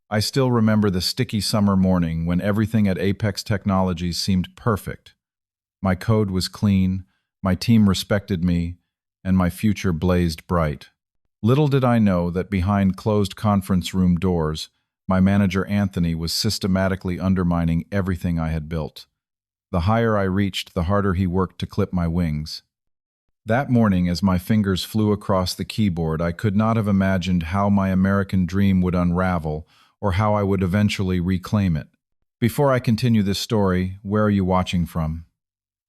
I still remember the sticky summer morning when everything at Apex Technologies seemed perfect. My code was clean, my team respected me, and my future blazed bright. Little did I know that behind closed conference room doors, my manager Anthony was systematically undermining everything I had built. The higher I reached, the harder he worked to clip my wings. That morning, as my fingers flew across the keyboard, I could not have imagined how my American dream would unravel or how I would eventually reclaim it. Before I continue this story, where are you watching from?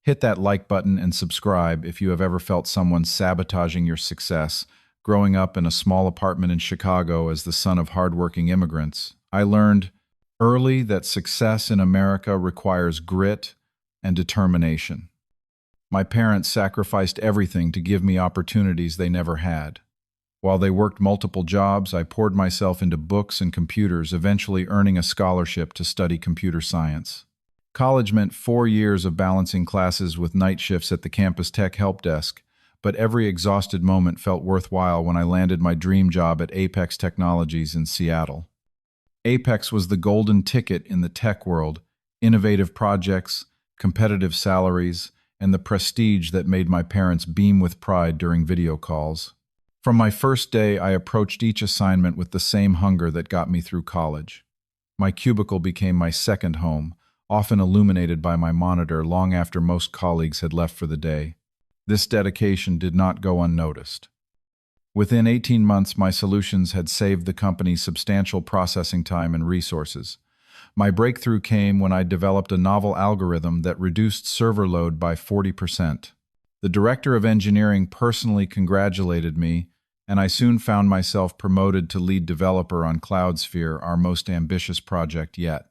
Hit that like button and subscribe if you have ever felt someone sabotaging your success. Growing up in a small apartment in Chicago as the son of hardworking immigrants, I learned early that success in America requires grit and determination. My parents sacrificed everything to give me opportunities they never had. While they worked multiple jobs, I poured myself into books and computers, eventually earning a scholarship to study computer science. College meant 4 years of balancing classes with night shifts at the campus tech help desk, but every exhausted moment felt worthwhile when I landed my dream job at Apex Technologies in Seattle. Apex was the golden ticket in the tech world: innovative projects, competitive salaries, and the prestige that made my parents beam with pride during video calls. From my first day, I approached each assignment with the same hunger that got me through college. My cubicle became my second home, often illuminated by my monitor long after most colleagues had left for the day. This dedication did not go unnoticed. Within 18 months, my solutions had saved the company substantial processing time and resources. My breakthrough came when I developed a novel algorithm that reduced server load by 40%. The director of engineering personally congratulated me, and I soon found myself promoted to lead developer on CloudSphere, our most ambitious project yet.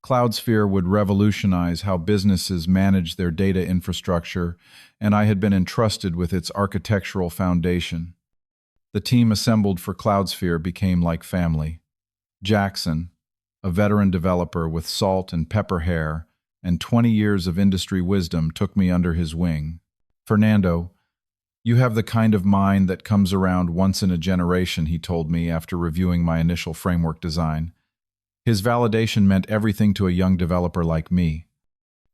CloudSphere would revolutionize how businesses manage their data infrastructure, and I had been entrusted with its architectural foundation. The team assembled for CloudSphere became like family. Jackson, a veteran developer with salt and pepper hair and 20 years of industry wisdom, took me under his wing. Fernando, you have the kind of mind that comes around once in a generation, he told me after reviewing my initial framework design. His validation meant everything to a young developer like me.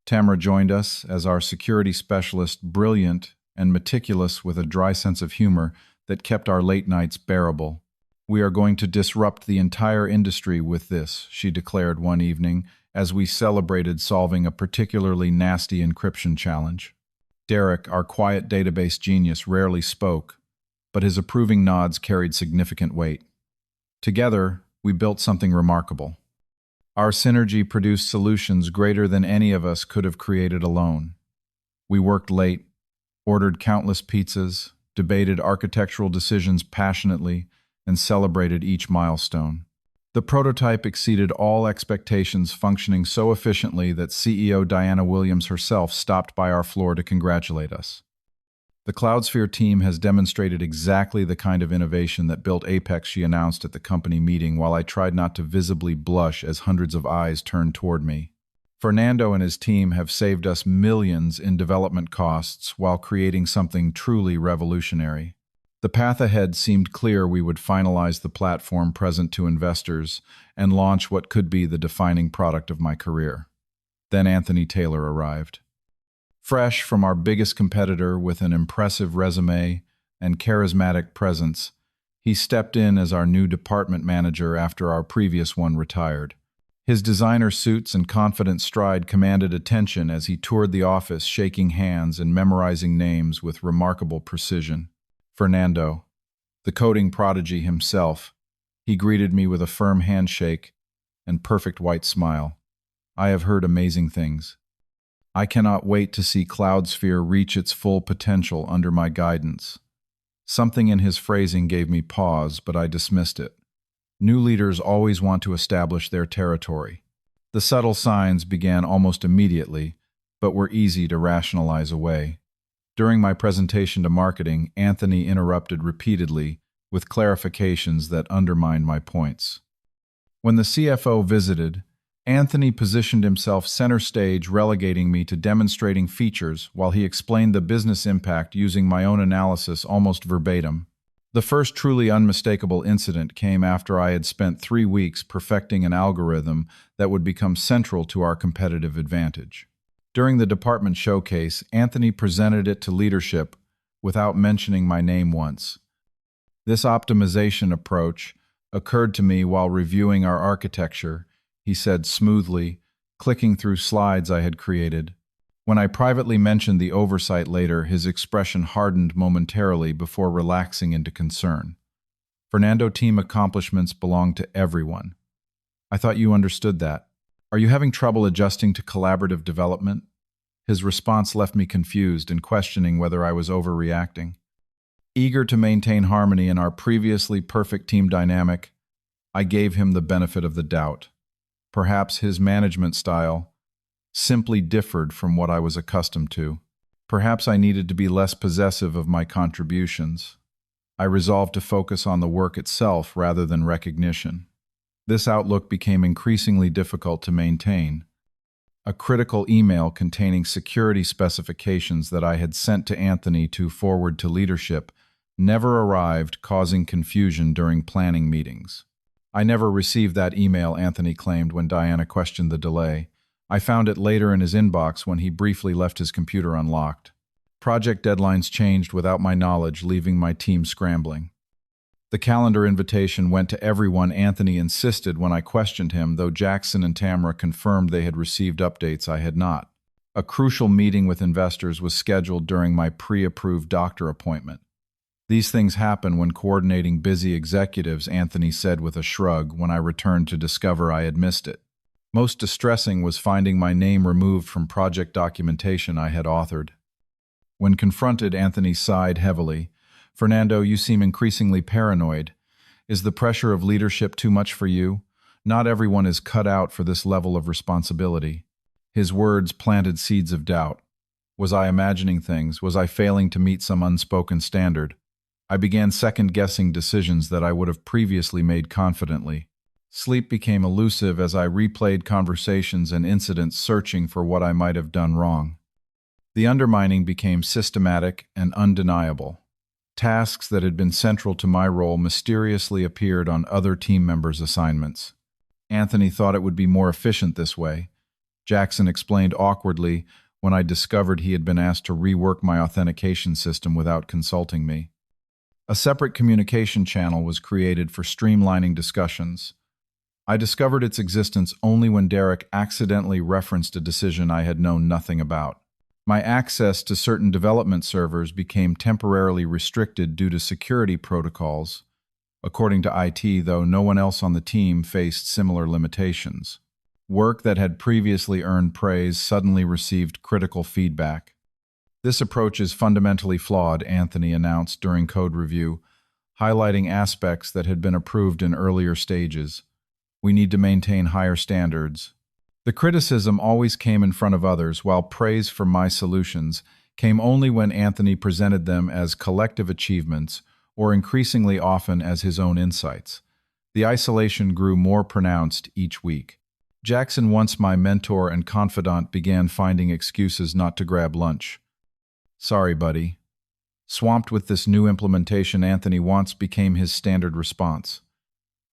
Tamara joined us as our security specialist, brilliant and meticulous with a dry sense of humor that kept our late nights bearable. "We are going to disrupt the entire industry with this," she declared one evening as we celebrated solving a particularly nasty encryption challenge. Derek, our quiet database genius, rarely spoke, but his approving nods carried significant weight. Together, we built something remarkable. Our synergy produced solutions greater than any of us could have created alone. We worked late, ordered countless pizzas, debated architectural decisions passionately, and celebrated each milestone. The prototype exceeded all expectations, functioning so efficiently that CEO Diana Williams herself stopped by our floor to congratulate us. "The CloudSphere team has demonstrated exactly the kind of innovation that built Apex," she announced at the company meeting, while I tried not to visibly blush as hundreds of eyes turned toward me. "Fernando and his team have saved us millions in development costs while creating something truly revolutionary." The path ahead seemed clear. We would finalize the platform present to investors and launch what could be the defining product of my career. Then Anthony Taylor arrived. Fresh from our biggest competitor with an impressive resume and charismatic presence, he stepped in as our new department manager after our previous one retired. His designer suits and confident stride commanded attention as he toured the office, shaking hands and memorizing names with remarkable precision. Fernando, the coding prodigy himself, he greeted me with a firm handshake and perfect white smile. "I have heard amazing things. I cannot wait to see CloudSphere reach its full potential under my guidance." Something in his phrasing gave me pause, but I dismissed it. New leaders always want to establish their territory. The subtle signs began almost immediately, but were easy to rationalize away. During my presentation to marketing, Anthony interrupted repeatedly with clarifications that undermined my points. When the CFO visited, Anthony positioned himself center stage, relegating me to demonstrating features while he explained the business impact using my own analysis almost verbatim. The first truly unmistakable incident came after I had spent 3 weeks perfecting an algorithm that would become central to our competitive advantage. During the department showcase, Anthony presented it to leadership without mentioning my name once. This optimization approach occurred to me while reviewing our architecture, he said smoothly, clicking through slides I had created. When I privately mentioned the oversight later, his expression hardened momentarily before relaxing into concern. Fernando, team accomplishments belong to everyone. I thought you understood that. Are you having trouble adjusting to collaborative development? His response left me confused and questioning whether I was overreacting. Eager to maintain harmony in our previously perfect team dynamic, I gave him the benefit of the doubt. Perhaps his management style simply differed from what I was accustomed to. Perhaps I needed to be less possessive of my contributions. I resolved to focus on the work itself rather than recognition. This outlook became increasingly difficult to maintain. A critical email containing security specifications that I had sent to Anthony to forward to leadership never arrived, causing confusion during planning meetings. I never received that email, Anthony claimed when Diana questioned the delay. I found it later in his inbox when he briefly left his computer unlocked. Project deadlines changed without my knowledge, leaving my team scrambling. The calendar invitation went to everyone, Anthony insisted when I questioned him, though Jackson and Tamara confirmed they had received updates I had not. A crucial meeting with investors was scheduled during my pre-approved doctor appointment. These things happen when coordinating busy executives, Anthony said with a shrug when I returned to discover I had missed it. Most distressing was finding my name removed from project documentation I had authored. When confronted, Anthony sighed heavily. Fernando, you seem increasingly paranoid. Is the pressure of leadership too much for you? Not everyone is cut out for this level of responsibility. His words planted seeds of doubt. Was I imagining things? Was I failing to meet some unspoken standard? I began second-guessing decisions that I would have previously made confidently. Sleep became elusive as I replayed conversations and incidents, searching for what I might have done wrong. The undermining became systematic and undeniable. Tasks that had been central to my role mysteriously appeared on other team members' assignments. Anthony thought it would be more efficient this way. Jackson explained awkwardly when I discovered he had been asked to rework my authentication system without consulting me. A separate communication channel was created for streamlining discussions. I discovered its existence only when Derek accidentally referenced a decision I had known nothing about. My access to certain development servers became temporarily restricted due to security protocols. According to IT, though, no one else on the team faced similar limitations. Work that had previously earned praise suddenly received critical feedback. This approach is fundamentally flawed, Anthony announced during code review, highlighting aspects that had been approved in earlier stages. We need to maintain higher standards. The criticism always came in front of others, while praise for my solutions came only when Anthony presented them as collective achievements or increasingly often as his own insights. The isolation grew more pronounced each week. Jackson, once my mentor and confidant, began finding excuses not to grab lunch. Sorry, buddy. Swamped with this new implementation Anthony wants became his standard response.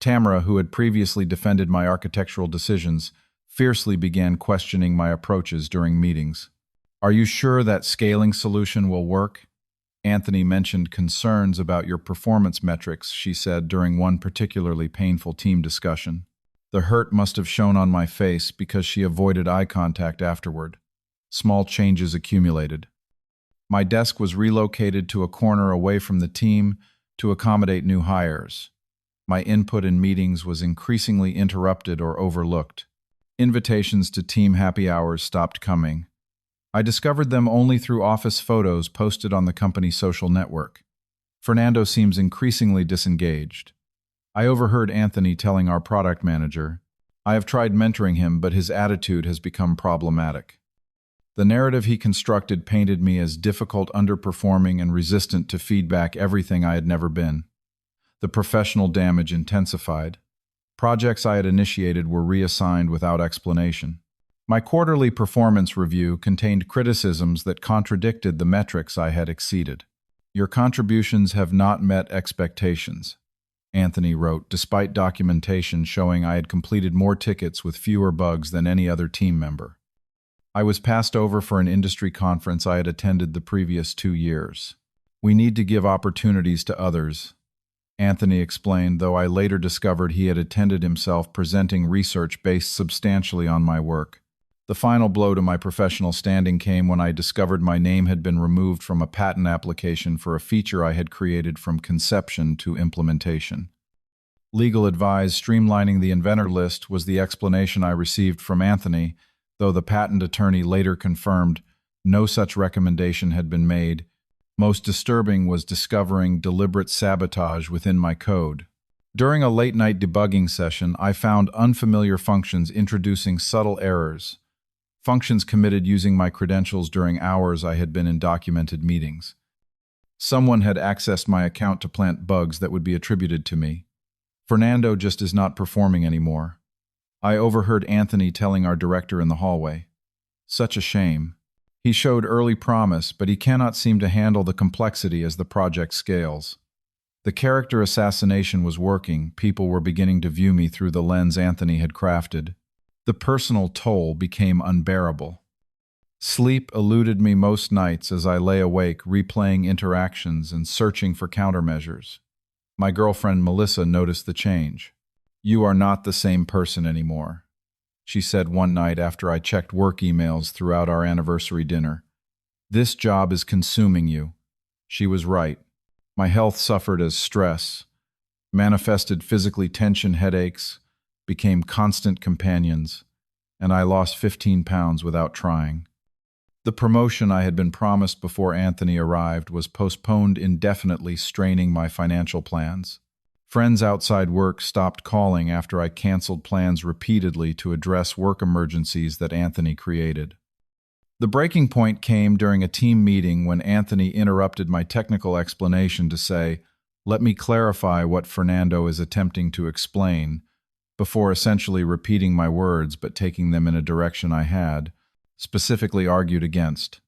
Tamara, who had previously defended my architectural decisions, fiercely began questioning my approaches during meetings. Are you sure that scaling solution will work? Anthony mentioned concerns about your performance metrics, she said during one particularly painful team discussion. The hurt must have shown on my face because she avoided eye contact afterward. Small changes accumulated. My desk was relocated to a corner away from the team to accommodate new hires. My input in meetings was increasingly interrupted or overlooked. Invitations to team happy hours stopped coming. I discovered them only through office photos posted on the company social network. Fernando seems increasingly disengaged. I overheard Anthony telling our product manager, I have tried mentoring him, but his attitude has become problematic. The narrative he constructed painted me as difficult, underperforming, and resistant to feedback, everything I had never been. The professional damage intensified. Projects I had initiated were reassigned without explanation. My quarterly performance review contained criticisms that contradicted the metrics I had exceeded. Your contributions have not met expectations, Anthony wrote, despite documentation showing I had completed more tickets with fewer bugs than any other team member. I was passed over for an industry conference I had attended the previous 2 years. We need to give opportunities to others, Anthony explained, though I later discovered he had attended himself presenting research based substantially on my work. The final blow to my professional standing came when I discovered my name had been removed from a patent application for a feature I had created from conception to implementation. Legal advice streamlining the inventor list was the explanation I received from Anthony, though the patent attorney later confirmed no such recommendation had been made. Most disturbing was discovering deliberate sabotage within my code. During a late-night debugging session, I found unfamiliar functions introducing subtle errors, functions committed using my credentials during hours I had been in documented meetings. Someone had accessed my account to plant bugs that would be attributed to me. Fernando just is not performing anymore. I overheard Anthony telling our director in the hallway. Such a shame. He showed early promise, but he cannot seem to handle the complexity as the project scales. The character assassination was working. People were beginning to view me through the lens Anthony had crafted. The personal toll became unbearable. Sleep eluded me most nights as I lay awake, replaying interactions and searching for countermeasures. My girlfriend Melissa noticed the change. "You are not the same person anymore," she said one night after I checked work emails throughout our anniversary dinner. "This job is consuming you." She was right. My health suffered as stress, manifested physically tension headaches, became constant companions, and I lost 15 pounds without trying. The promotion I had been promised before Anthony arrived was postponed indefinitely, straining my financial plans. Friends outside work stopped calling after I canceled plans repeatedly to address work emergencies that Anthony created. The breaking point came during a team meeting when Anthony interrupted my technical explanation to say, "Let me clarify what Fernando is attempting to explain," before essentially repeating my words but taking them in a direction I had specifically argued against.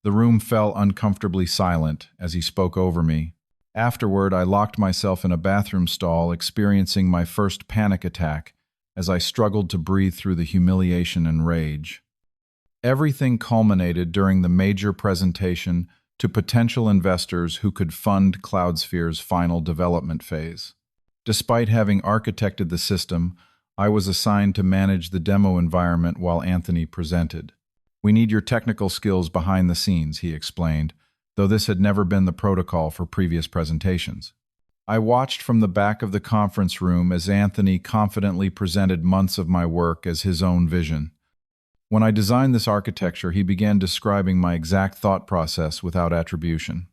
The room fell uncomfortably silent as he spoke over me. Afterward, I locked myself in a bathroom stall, experiencing my first panic attack as I struggled to breathe through the humiliation and rage. Everything culminated during the major presentation to potential investors who could fund CloudSphere's final development phase. Despite having architected the system, I was assigned to manage the demo environment while Anthony presented. "We need your technical skills behind the scenes," he explained, though this had never been the protocol for previous presentations. I watched from the back of the conference room as Anthony confidently presented months of my work as his own vision. When I designed this architecture, he began describing my exact thought process without attribution.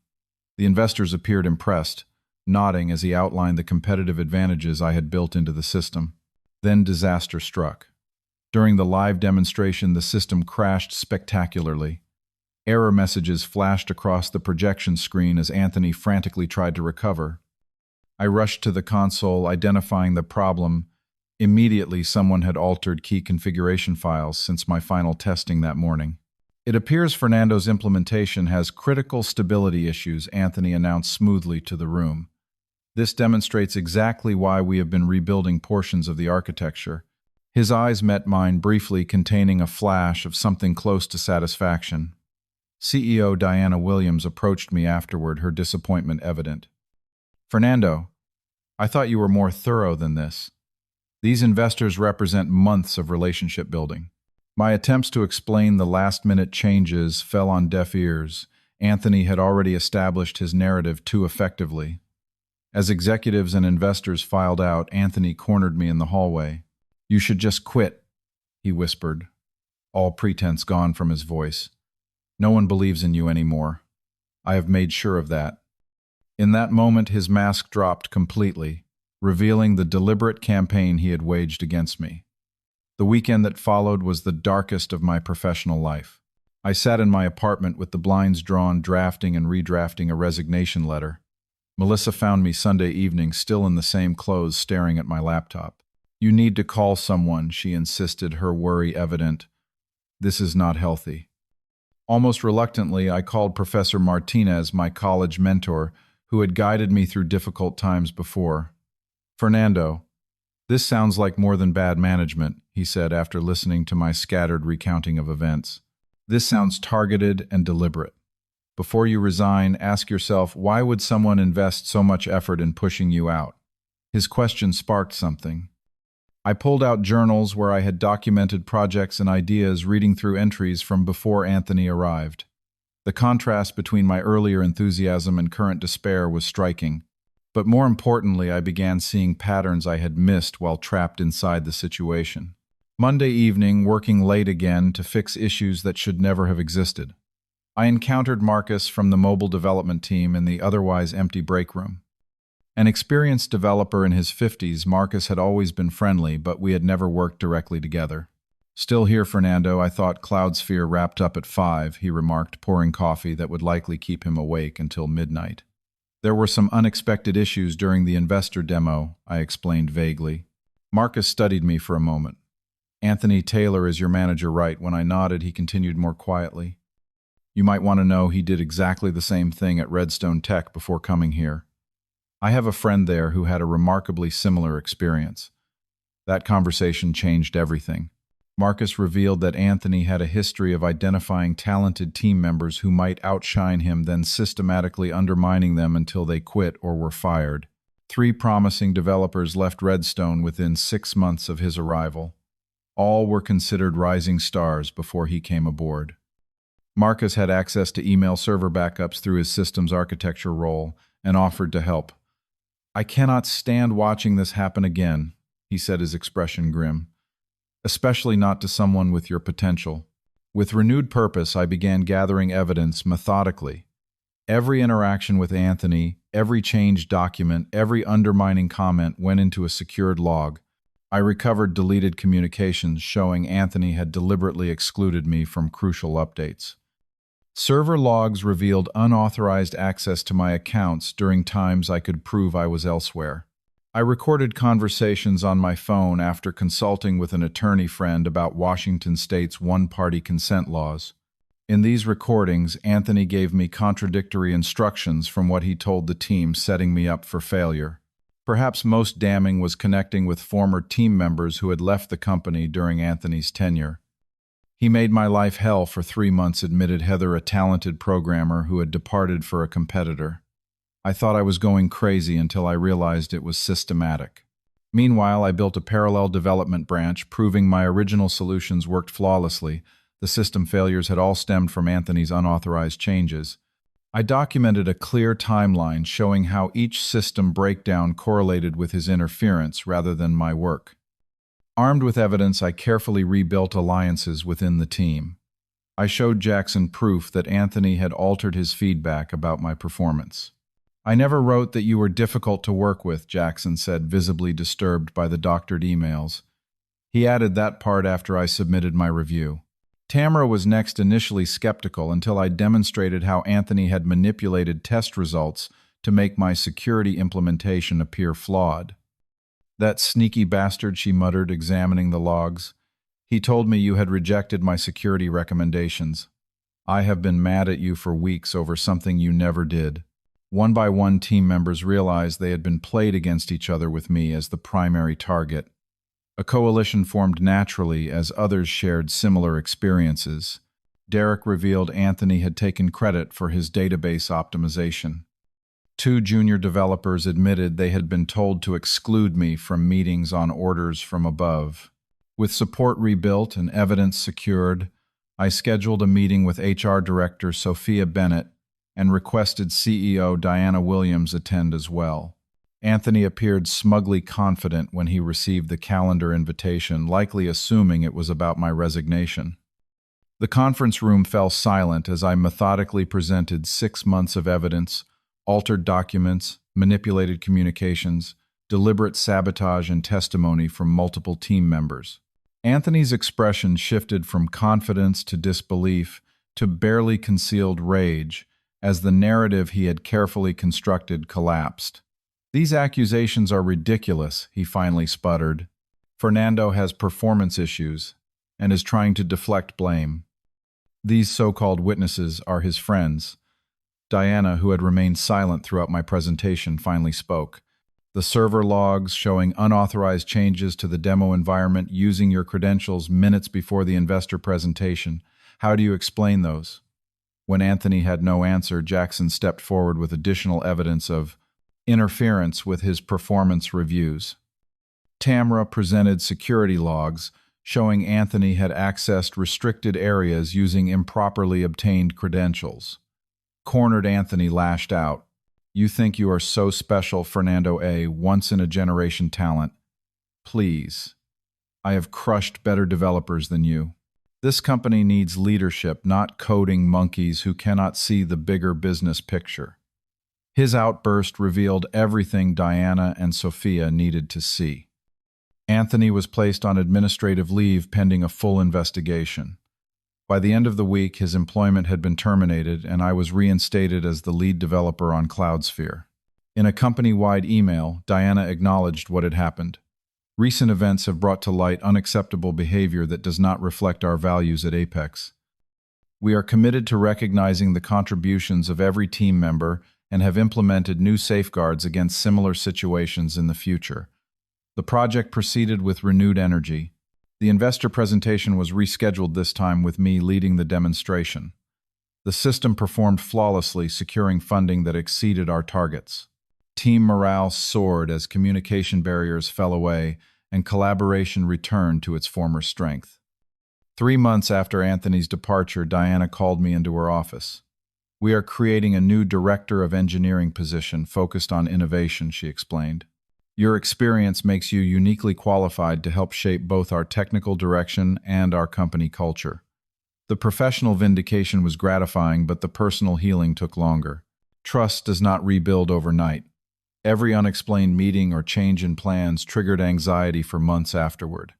The investors appeared impressed, nodding as he outlined the competitive advantages I had built into the system. Then disaster struck. During the live demonstration, the system crashed spectacularly. Error messages flashed across the projection screen as Anthony frantically tried to recover. I rushed to the console, identifying the problem. Immediately, someone had altered key configuration files since my final testing that morning. "It appears Fernando's implementation has critical stability issues," Anthony announced smoothly to the room. "This demonstrates exactly why we have been rebuilding portions of the architecture." His eyes met mine briefly, containing a flash of something close to satisfaction. CEO Diana Williams approached me afterward, her disappointment evident. "Fernando, I thought you were more thorough than this. These investors represent months of relationship building." My attempts to explain the last-minute changes fell on deaf ears. Anthony had already established his narrative too effectively. As executives and investors filed out, Anthony cornered me in the hallway. "You should just quit," he whispered, all pretense gone from his voice. "No one believes in you anymore. I have made sure of that." In that moment, his mask dropped completely, revealing the deliberate campaign he had waged against me. The weekend that followed was the darkest of my professional life. I sat in my apartment with the blinds drawn, drafting and redrafting a resignation letter. Melissa found me Sunday evening, still in the same clothes, staring at my laptop. "You need to call someone," she insisted, her worry evident. "This is not healthy." Almost reluctantly, I called Professor Martinez, my college mentor, who had guided me through difficult times before. "Fernando, this sounds like more than bad management," he said after listening to my scattered recounting of events. "This sounds targeted and deliberate. Before you resign, ask yourself, why would someone invest so much effort in pushing you out?" His question sparked something. I pulled out journals where I had documented projects and ideas, reading through entries from before Anthony arrived. The contrast between my earlier enthusiasm and current despair was striking. But more importantly, I began seeing patterns I had missed while trapped inside the situation. Monday evening, working late again to fix issues that should never have existed, I encountered Marcus from the mobile development team in the otherwise empty break room. An experienced developer in his 50s, Marcus had always been friendly, but we had never worked directly together. "Still here, Fernando. I thought Cloudsphere wrapped up at 5, he remarked, pouring coffee that would likely keep him awake until midnight. "There were some unexpected issues during the investor demo," I explained vaguely. Marcus studied me for a moment. "Anthony Taylor is your manager, right?" When I nodded, he continued more quietly. "You might want to know he did exactly the same thing at Redstone Tech before coming here. I have a friend there who had a remarkably similar experience." That conversation changed everything. Marcus revealed that Anthony had a history of identifying talented team members who might outshine him, then systematically undermining them until they quit or were fired. 3 promising developers left Redstone within 6 months of his arrival. All were considered rising stars before he came aboard. Marcus had access to email server backups through his systems architecture role and offered to help. "I cannot stand watching this happen again," he said, his expression grim. "Especially not to someone with your potential." With renewed purpose, I began gathering evidence methodically. Every interaction with Anthony, every changed document, every undermining comment went into a secured log. I recovered deleted communications showing Anthony had deliberately excluded me from crucial updates. Server logs revealed unauthorized access to my accounts during times I could prove I was elsewhere. I recorded conversations on my phone after consulting with an attorney friend about Washington State's one-party consent laws. In these recordings, Anthony gave me contradictory instructions from what he told the team, setting me up for failure. Perhaps most damning was connecting with former team members who had left the company during Anthony's tenure. "He made my life hell for 3 months," admitted Heather, a talented programmer who had departed for a competitor. "I thought I was going crazy until I realized it was systematic." Meanwhile, I built a parallel development branch, proving my original solutions worked flawlessly. The system failures had all stemmed from Anthony's unauthorized changes. I documented a clear timeline showing how each system breakdown correlated with his interference rather than my work. Armed with evidence, I carefully rebuilt alliances within the team. I showed Jackson proof that Anthony had altered his feedback about my performance. "I never wrote that you were difficult to work with," Jackson said, visibly disturbed by the doctored emails. He added that part after I submitted my review. Tamara was next, initially skeptical until I demonstrated how Anthony had manipulated test results to make my security implementation appear flawed. "That sneaky bastard," she muttered, examining the logs. "He told me you had rejected my security recommendations. I have been mad at you for weeks over something you never did." One by one, team members realized they had been played against each other with me as the primary target. A coalition formed naturally as others shared similar experiences. Derek revealed Anthony had taken credit for his database optimization. 2 junior developers admitted they had been told to exclude me from meetings on orders from above. With support rebuilt and evidence secured, I scheduled a meeting with HR Director Sophia Bennett and requested CEO Diana Williams attend as well. Anthony appeared smugly confident when he received the calendar invitation, likely assuming it was about my resignation. The conference room fell silent as I methodically presented 6 months of evidence, altered documents, manipulated communications, deliberate sabotage, and testimony from multiple team members. Anthony's expression shifted from confidence to disbelief to barely concealed rage as the narrative he had carefully constructed collapsed. "These accusations are ridiculous," he finally sputtered. "Fernando has performance issues and is trying to deflect blame." These so-called witnesses are his friends. Diana, who had remained silent throughout my presentation, finally spoke. The server logs showing unauthorized changes to the demo environment using your credentials minutes before the investor presentation. How do you explain those? When Anthony had no answer, Jackson stepped forward with additional evidence of interference with his performance reviews. Tamra presented security logs showing Anthony had accessed restricted areas using improperly obtained credentials. Cornered Anthony lashed out. You think you are so special, Fernando A., once-in-a-generation talent. Please. I have crushed better developers than you. This company needs leadership, not coding monkeys who cannot see the bigger business picture. His outburst revealed everything Diana and Sophia needed to see. Anthony was placed on administrative leave pending a full investigation. By the end of the week, his employment had been terminated, and I was reinstated as the lead developer on CloudSphere. In a company-wide email, Diana acknowledged what had happened. Recent events have brought to light unacceptable behavior that does not reflect our values at Apex. We are committed to recognizing the contributions of every team member and have implemented new safeguards against similar situations in the future. The project proceeded with renewed energy. The investor presentation was rescheduled this time with me leading the demonstration. The system performed flawlessly, securing funding that exceeded our targets. Team morale soared as communication barriers fell away and collaboration returned to its former strength. 3 months after Anthony's departure, Diana called me into her office. We are creating a new director of engineering position focused on innovation, she explained. Your experience makes you uniquely qualified to help shape both our technical direction and our company culture. The professional vindication was gratifying, but the personal healing took longer. Trust does not rebuild overnight. Every unexplained meeting or change in plans triggered anxiety for months afterward.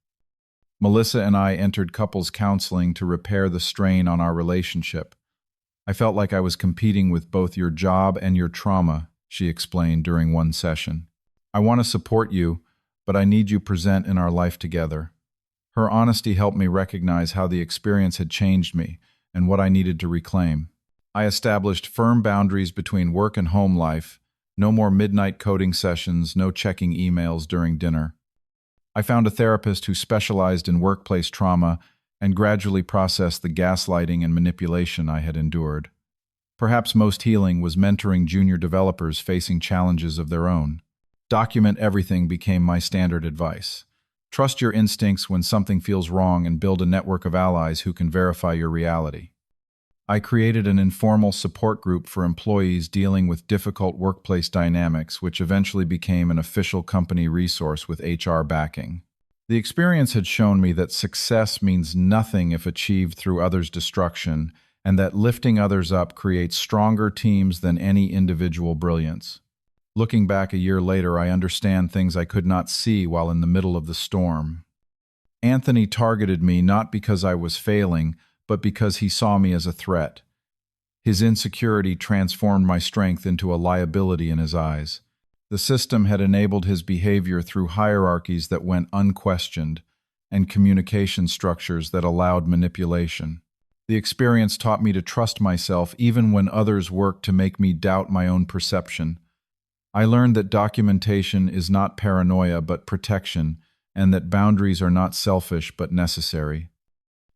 Melissa and I entered couples counseling to repair the strain on our relationship. I felt like I was competing with both your job and your trauma, she explained during one session. I want to support you, but I need you present in our life together. Her honesty helped me recognize how the experience had changed me and what I needed to reclaim. I established firm boundaries between work and home life, no more midnight coding sessions, no checking emails during dinner. I found a therapist who specialized in workplace trauma and gradually processed the gaslighting and manipulation I had endured. Perhaps most healing was mentoring junior developers facing challenges of their own. Document everything became my standard advice. Trust your instincts when something feels wrong and build a network of allies who can verify your reality. I created an informal support group for employees dealing with difficult workplace dynamics, which eventually became an official company resource with HR backing. The experience had shown me that success means nothing if achieved through others' destruction, and that lifting others up creates stronger teams than any individual brilliance. Looking back a year later, I understand things I could not see while in the middle of the storm. Anthony targeted me not because I was failing, but because he saw me as a threat. His insecurity transformed my strength into a liability in his eyes. The system had enabled his behavior through hierarchies that went unquestioned and communication structures that allowed manipulation. The experience taught me to trust myself even when others worked to make me doubt my own perception. I learned that documentation is not paranoia but protection, and that boundaries are not selfish but necessary.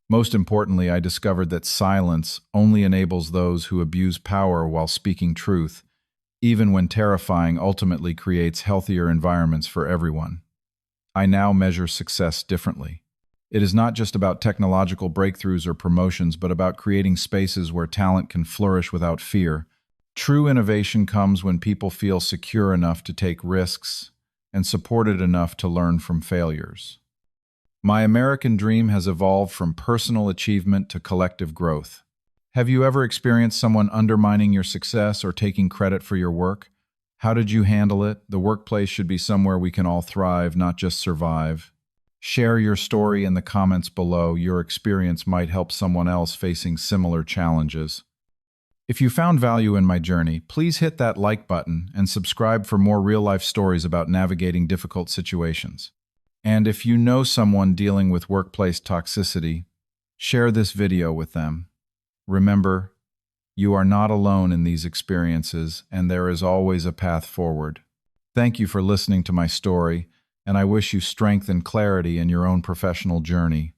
Most importantly, I discovered that silence only enables those who abuse power while speaking truth, even when terrifying ultimately creates healthier environments for everyone. I now measure success differently. It is not just about technological breakthroughs or promotions, but about creating spaces where talent can flourish without fear. True innovation comes when people feel secure enough to take risks and supported enough to learn from failures. My American dream has evolved from personal achievement to collective growth. Have you ever experienced someone undermining your success or taking credit for your work? How did you handle it? The workplace should be somewhere we can all thrive, not just survive. Share your story in the comments below. Your experience might help someone else facing similar challenges. If you found value in my journey, please hit that like button and subscribe for more real-life stories about navigating difficult situations. And if you know someone dealing with workplace toxicity, share this video with them. Remember, you are not alone in these experiences, and there is always a path forward. Thank you for listening to my story, and I wish you strength and clarity in your own professional journey.